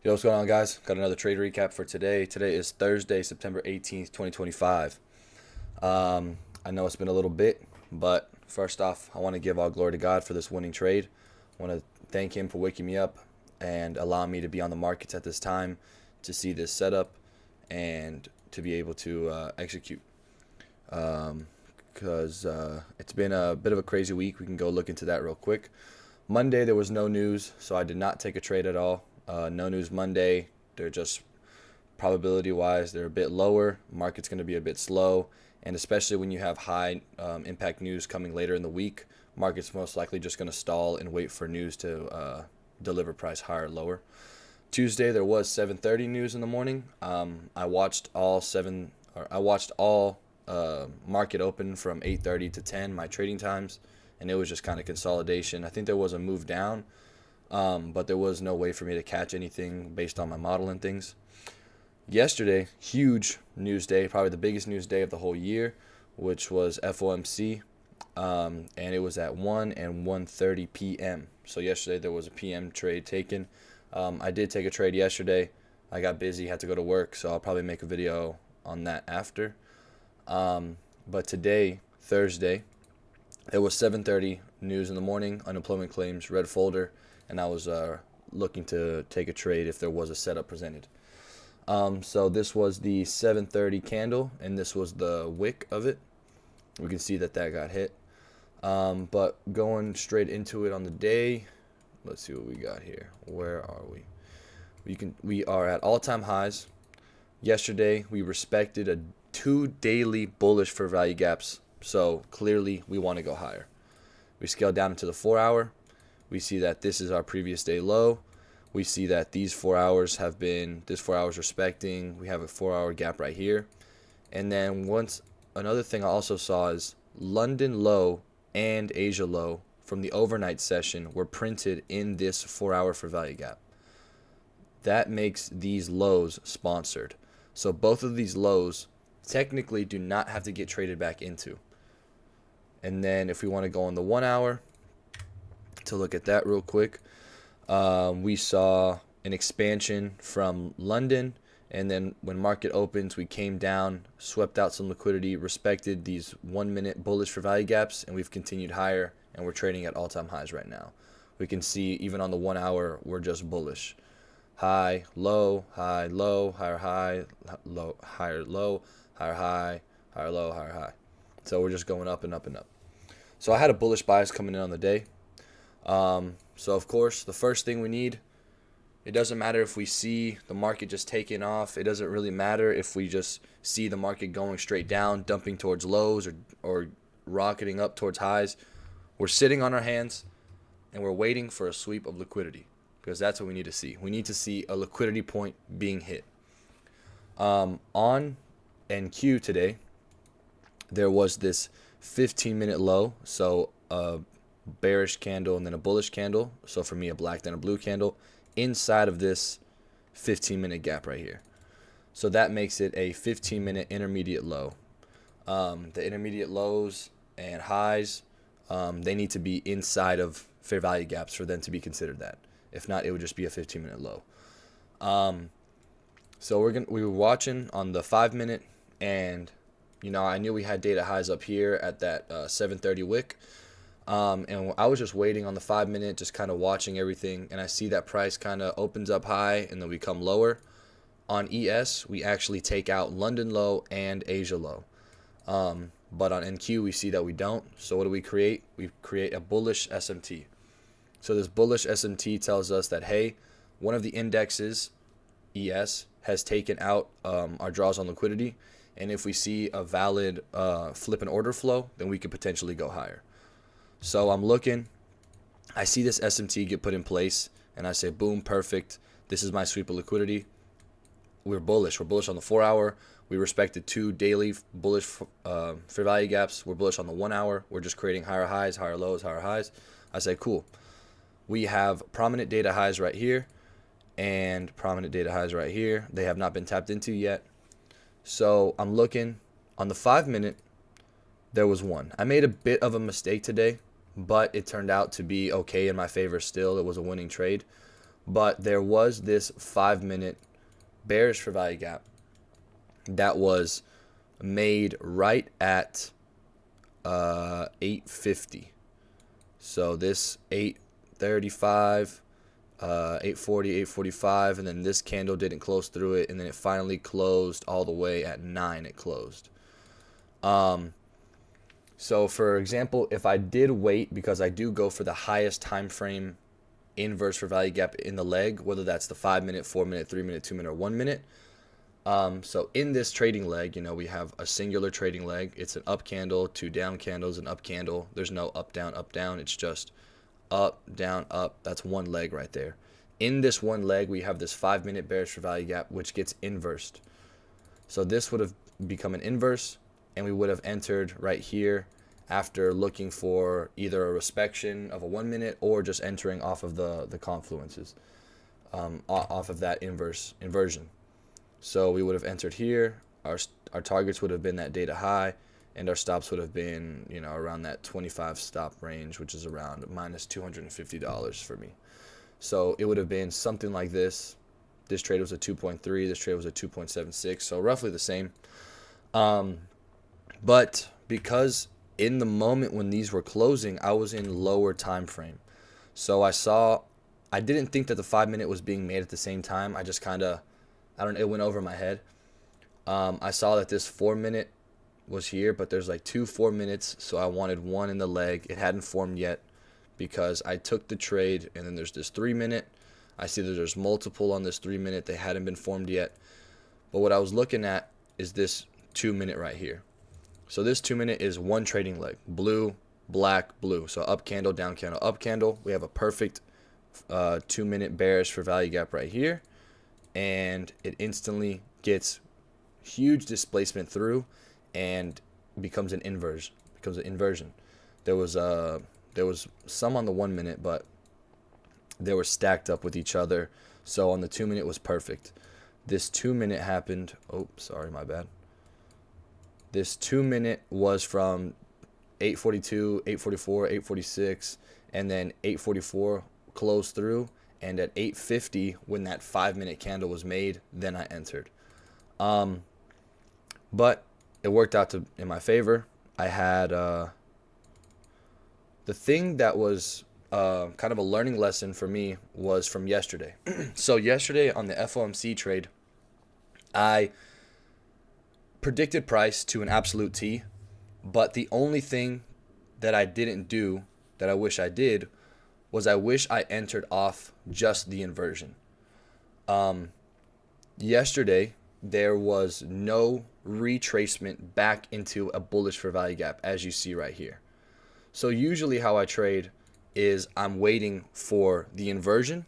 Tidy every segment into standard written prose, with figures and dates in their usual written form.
Yo, what's going on, guys? Got another trade recap for today. Today is Thursday, September 18th, 2025. I know it's been a little bit, but first off, I want to give all glory to God for this winning trade. I want to thank Him for waking me up and allowing me to be on the markets at this time to see this setup and to be able to execute. Because it's been a bit of a crazy week. We can go look into that real quick. Monday, there was no news, so I did not take a trade at all. No news Monday. They're just probability-wise, they're a bit lower. Market's going to be a bit slow, and especially when you have high impact news coming later in the week, market's most likely just going to stall and wait for news to deliver price higher or lower. Tuesday, there was 7:30 news in the morning. I watched all market open from 8:30 to 10, my trading times, and it was just kind of consolidation. I think there was a move down. But there was no way for me to catch anything based on my model and things. Yesterday, huge news day, probably the biggest news day of the whole year, which was FOMC, and it was at 1 and 1:30 p.m. So yesterday there was a PM trade taken. I did take a trade yesterday. I got busy, had to go to work, so I'll probably make a video on that after. But today, Thursday, it was 7:30 news in the morning, unemployment claims, red folder, and I was looking to take a trade if there was a setup presented. So this was the 7:30 candle, and this was the wick of it. We can see that got hit. But going straight into it on the day, let's see what we got here. Where are we? We are at all-time highs. Yesterday, we respected a 2 daily bullish for value gaps, so clearly we want to go higher. We scale down into the 4-hour. We see that this is our previous day low. We see that these 4 hours have been, this 4 hours respecting. We have a 4-hour gap right here. And then another thing I also saw is London low and Asia low from the overnight session were printed in this 4-hour for value gap. That makes these lows sponsored. So both of these lows technically do not have to get traded back into. And then if we want to go on the 1-hour, to look at that real quick, we saw an expansion from London, and then when market opens, we came down, swept out some liquidity, respected these 1-minute bullish for value gaps, and we've continued higher, and we're trading at all-time highs right now. We can see even on the 1-hour, we're just bullish. High, low, higher high, low, higher low, higher high, higher low, higher high. So we're just going up and up and up. So I had a bullish bias coming in on the day. So of course, the first thing we need, it doesn't matter if we see the market just taking off. It doesn't really matter if we just see the market going straight down, dumping towards lows or rocketing up towards highs. We're sitting on our hands and we're waiting for a sweep of liquidity because that's what we need to see. We need to see a liquidity point being hit. On NQ today, there was this 15-minute low. So, bearish candle and then a bullish candle. So for me, a black then a blue candle inside of this 15-minute gap right here. So that makes it a 15-minute intermediate low. The intermediate lows and highs, they need to be inside of fair value gaps for them to be considered that. If not, it would just be a 15-minute low. So we were watching on the 5-minute, and I knew we had data highs up here at that 7:30 wick. And I was just waiting on the 5-minute, just kind of watching everything, and I see that price kind of opens up high and then we come lower. On ES, we actually take out London low and Asia low. But on NQ, we see that we don't. So what do we create? We create a bullish SMT. So this bullish SMT tells us that, hey, one of the indexes, ES, has taken out our draws on liquidity. And if we see a valid flip and order flow, then we could potentially go higher. So I'm looking, I see this SMT get put in place, and I say, boom, perfect. This is my sweep of liquidity. We're bullish. We're bullish on the 4-hour. We respected 2 daily bullish fair value gaps. We're bullish on the 1-hour. We're just creating higher highs, higher lows, higher highs. I say, cool. We have prominent data highs right here and prominent data highs right here. They have not been tapped into yet. So I'm looking on the 5-minute. There was one. I made a bit of a mistake today, but it turned out to be okay in my favor still. It was a winning trade. But there was this 5-minute bearish for value gap that was made right at 850. So this 835, 840, 845, and then this candle didn't close through it, and then it finally closed all the way at 9. It closed. So for example, if I did wait, because I do go for the highest time frame inverse for value gap in the leg, whether that's the 5-minute, 4-minute, 3-minute, 2-minute, or 1-minute. So in this trading leg, we have a singular trading leg. It's an up candle, 2 down candles, an up candle. There's no up, down, up, down. It's just up, down, up. That's one leg right there. In this one leg, we have this 5-minute bearish for value gap, which gets inversed. So this would have become an inverse, and we would have entered right here after looking for either a respection of a 1-minute or just entering off of the confluences, off of that inversion. So we would have entered here. Our targets would have been that data high, and our stops would have been, around that 25 stop range, which is around minus $250 for me. So it would have been something like this. This trade was a 2.3. This trade was a 2.76. So roughly the same. But because in the moment when these were closing, I was in lower time frame. So I didn't think that the 5-minute was being made at the same time. I just it went over my head. I saw that this 4-minute was here, but there's like 2 4-minutes, so I wanted one in the leg. It hadn't formed yet because I took the trade, and then there's this 3-minute. I see that there's multiple on this 3-minute. They hadn't been formed yet. But what I was looking at is this 2-minute right here. So this 2-minute is one trading leg, blue, black, blue. So up candle, down candle, up candle. We have a perfect 2-minute bearish for value gap right here. And it instantly gets huge displacement through and becomes an inversion. There was some on the 1-minute, but they were stacked up with each other. So on the 2-minute was perfect. This 2-minute happened. Oh, sorry, my bad. This 2-minute was from 842, 844, 846, and then 844 closed through. And at 850, when that 5-minute candle was made, then I entered. But it worked out in my favor. I had the thing that was kind of a learning lesson for me was from yesterday. So yesterday on the FOMC trade, I predicted price to an absolute T, but the only thing that I didn't do that I wish I did was I wish I entered off just the inversion. Yesterday, there was no retracement back into a bullish for value gap, as you see right here. So usually how I trade is I'm waiting for the inversion,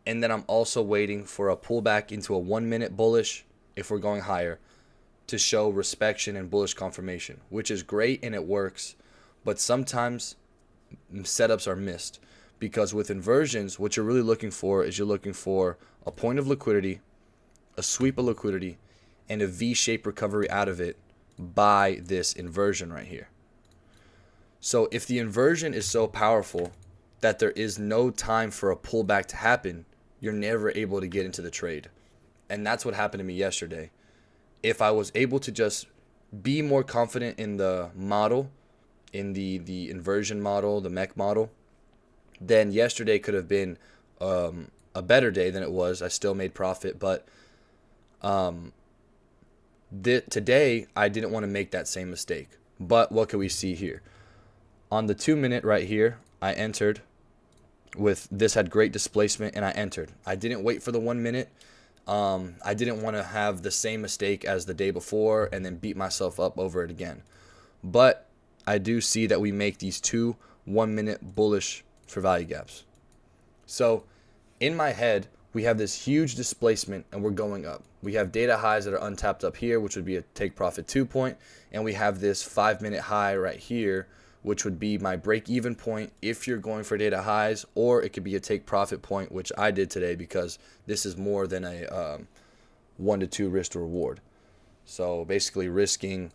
and then I'm also waiting for a pullback into a 1-minute bullish, if we're going higher, to show respection and bullish confirmation, which is great and it works, but sometimes setups are missed. Because with inversions, what you're really looking for is you're looking for a point of liquidity, a sweep of liquidity, and a V-shaped recovery out of it by this inversion right here. So if the inversion is so powerful that there is no time for a pullback to happen, you're never able to get into the trade. And that's what happened to me yesterday. If I was able to just be more confident in the model, in the inversion model, the MEC model, then yesterday could have been a better day than it was. I still made profit, but today I didn't want to make that same mistake. But what can we see here? On the 2-minute right here, I entered with this had great displacement, and I entered. I didn't wait for the 1-minute. I didn't want to have the same mistake as the day before and then beat myself up over it again. But I do see that we make these 2 1-minute bullish for value gaps. So in my head, we have this huge displacement and we're going up. We have data highs that are untapped up here, which would be a take profit 2 point. And we have this 5-minute high right here, which would be my break even point if you're going for data highs, or it could be a take profit point, which I did today because this is more than a 1 to 2 risk to reward. So basically risking,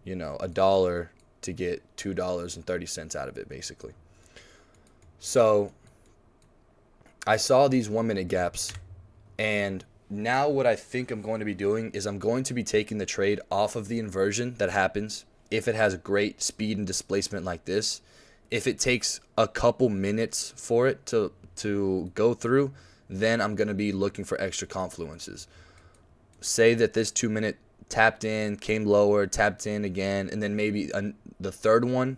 $1 to get $2.30 out of it basically. So I saw these 1 minute gaps, and now what I think I'm going to be doing is I'm going to be taking the trade off of the inversion that happens if it has great speed and displacement like this. If it takes a couple minutes for it to go through, then I'm going to be looking for extra confluences. Say that this 2 minute tapped in, came lower, tapped in again, and then maybe the third one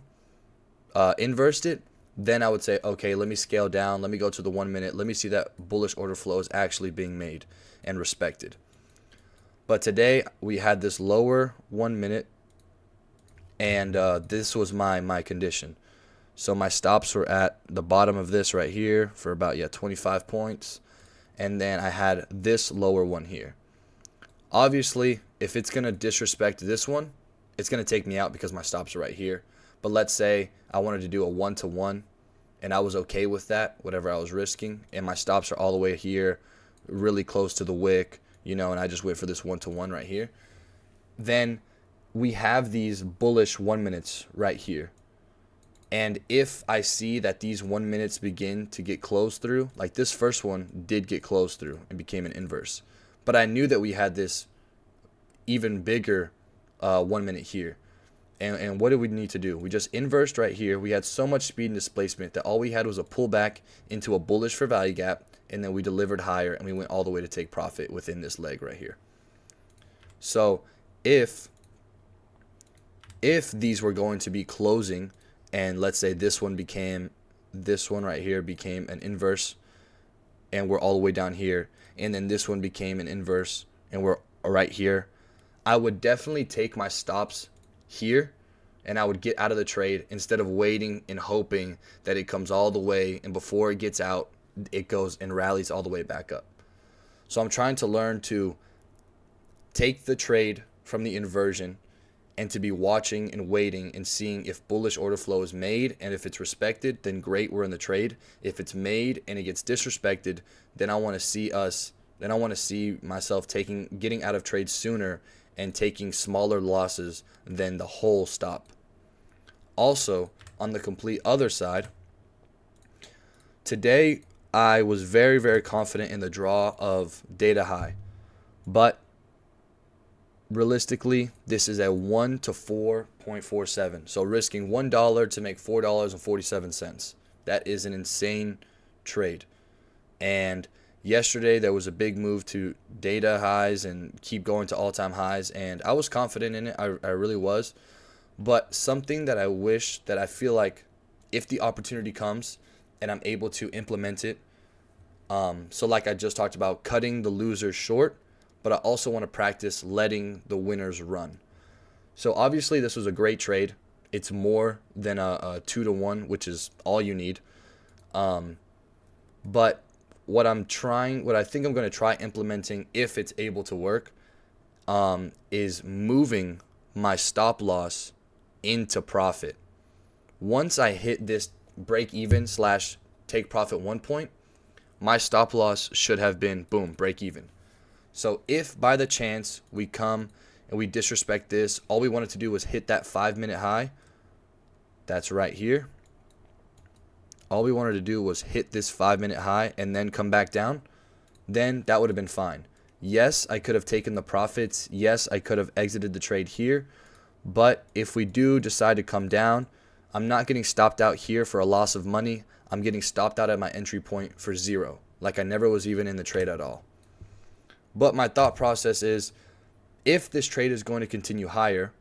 inversed it, then I would say, okay, let me scale down. Let me go to the 1 minute. Let me see that bullish order flow is actually being made and respected. But today we had this lower 1 minute, and this was my condition. So my stops were at the bottom of this right here for about 25 points, and then I had this lower one here. Obviously, if it's going to disrespect this one, it's going to take me out because my stops are right here. But let's say I wanted to do a 1-to-1, and I was okay with that, whatever I was risking, and my stops are all the way here, really close to the wick, and I just wait for this 1-to-1 right here. Then we have these bullish 1 minutes right here. And if I see that these 1 minutes begin to get closed through, like this first one did get closed through and became an inverse. But I knew that we had this even bigger 1 minute here. And what did we need to do? We just inversed right here. We had so much speed and displacement that all we had was a pullback into a bullish for value gap, and then we delivered higher, and we went all the way to take profit within this leg right here. So if these were going to be closing, and let's say this one right here became an inverse, and we're all the way down here, and then this one became an inverse, and we're right here, I would definitely take my stops here, and I would get out of the trade instead of waiting and hoping that it comes all the way, and before it gets out, it goes and rallies all the way back up. So I'm trying to learn to take the trade from the inversion and to be watching and waiting and seeing if bullish order flow is made, and if it's respected, then great, we're in the trade. If it's made and it gets disrespected, then I want to see myself getting out of trade sooner and taking smaller losses than the whole stop. Also, on the complete other side, today I was very, very confident in the draw of data high, but realistically, this is a 1 to 4.47. So risking $1 to make $4.47. That is an insane trade. And yesterday there was a big move to data highs and keep going to all-time highs, and I was confident in it. I really was. But something that I feel like if the opportunity comes and I'm able to implement it, so like I just talked about, cutting the losers short, but I also want to practice letting the winners run. So obviously this was a great trade. It's more than a 2-to-1, which is all you need. But what I think I'm going to try implementing, if it's able to work, is moving my stop loss into profit. Once I hit this break even / take profit 1 point, my stop loss should have been, boom, break even. So if by the chance we come and we disrespect this, all we wanted to do was hit that 5-minute high. That's right here. All we wanted to do was hit this 5-minute high and then come back down. Then that would have been fine. Yes, I could have taken the profits. Yes, I could have exited the trade here. But if we do decide to come down, I'm not getting stopped out here for a loss of money. I'm getting stopped out at my entry point for 0. Like I never was even in the trade at all. But my thought process is, if this trade is going to continue higher,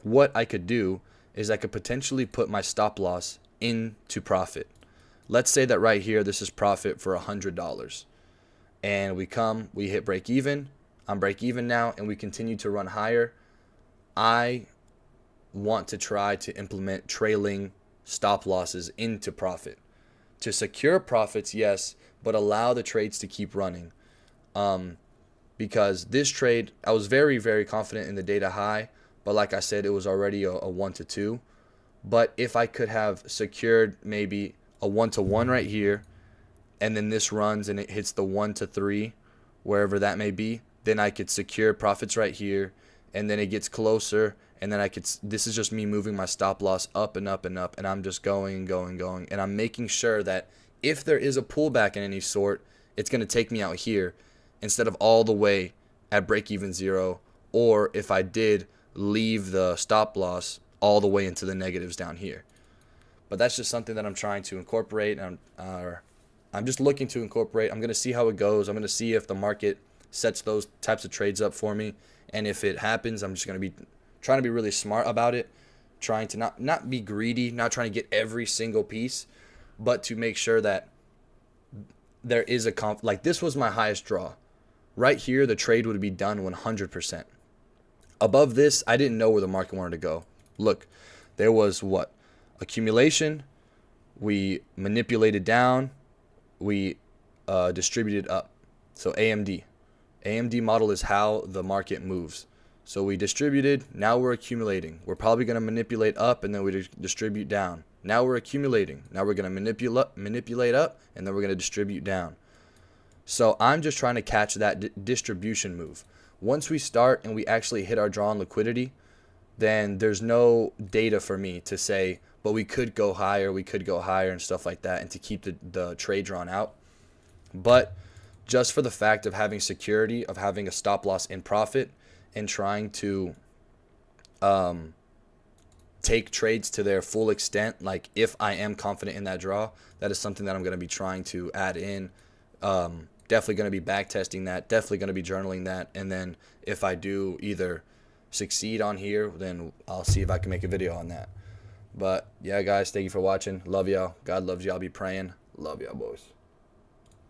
what I could do is I could potentially put my stop loss into profit. Let's say that right here, this is profit for $100. And we hit break even. I'm break even now, and we continue to run higher. I want to try to implement trailing stop losses into profit. To secure profits, yes, but allow the trades to keep running. Because this trade, I was very, very confident in the data high, but like I said, it was already a 1-to-2. But if I could have secured maybe a 1-to-1 right here, and then this runs and it hits the 1-to-3, wherever that may be, then I could secure profits right here, and then it gets closer, and then this is just me moving my stop loss up and up and up, and I'm just going, and I'm making sure that If there is a pullback in any sort, it's going to take me out here instead of all the way at break even zero, or if I did leave the stop loss all the way into the negatives down here. But that's just something that I'm trying to incorporate, and I'm just looking to incorporate. I'm going to see how it goes. I'm going to see if the market sets those types of trades up for me, and if it happens, I'm just going to be trying to be really smart about it, trying to not be greedy, not trying to get every single piece, but to make sure that there is a like this was my highest draw. Right here, the trade would be done 100%. Above this, I didn't know where the market wanted to go. Look, there was what? Accumulation. We manipulated down. We distributed up. So AMD. AMD model is how the market moves. So we distributed. Now we're accumulating. We're probably going to manipulate up, and then we distribute down. Now we're accumulating. Now we're going to manipulate up, and then we're going to distribute down. So I'm just trying to catch that distribution move. Once we start and we actually hit our draw on liquidity, then there's no data for me to say, but we could go higher and stuff like that, and to keep the trade drawn out. But just for the fact of having security, of having a stop loss in profit, and trying to take trades to their full extent, like if I am confident in that draw, that is something that I'm going to be trying to add in. Definitely going to be back testing that, definitely going to be journaling that, and then if I do either succeed on here, then I'll see if I can make a video on that. But yeah, guys, thank you for watching. Love y'all. God loves y'all. Be praying. Love y'all, boys.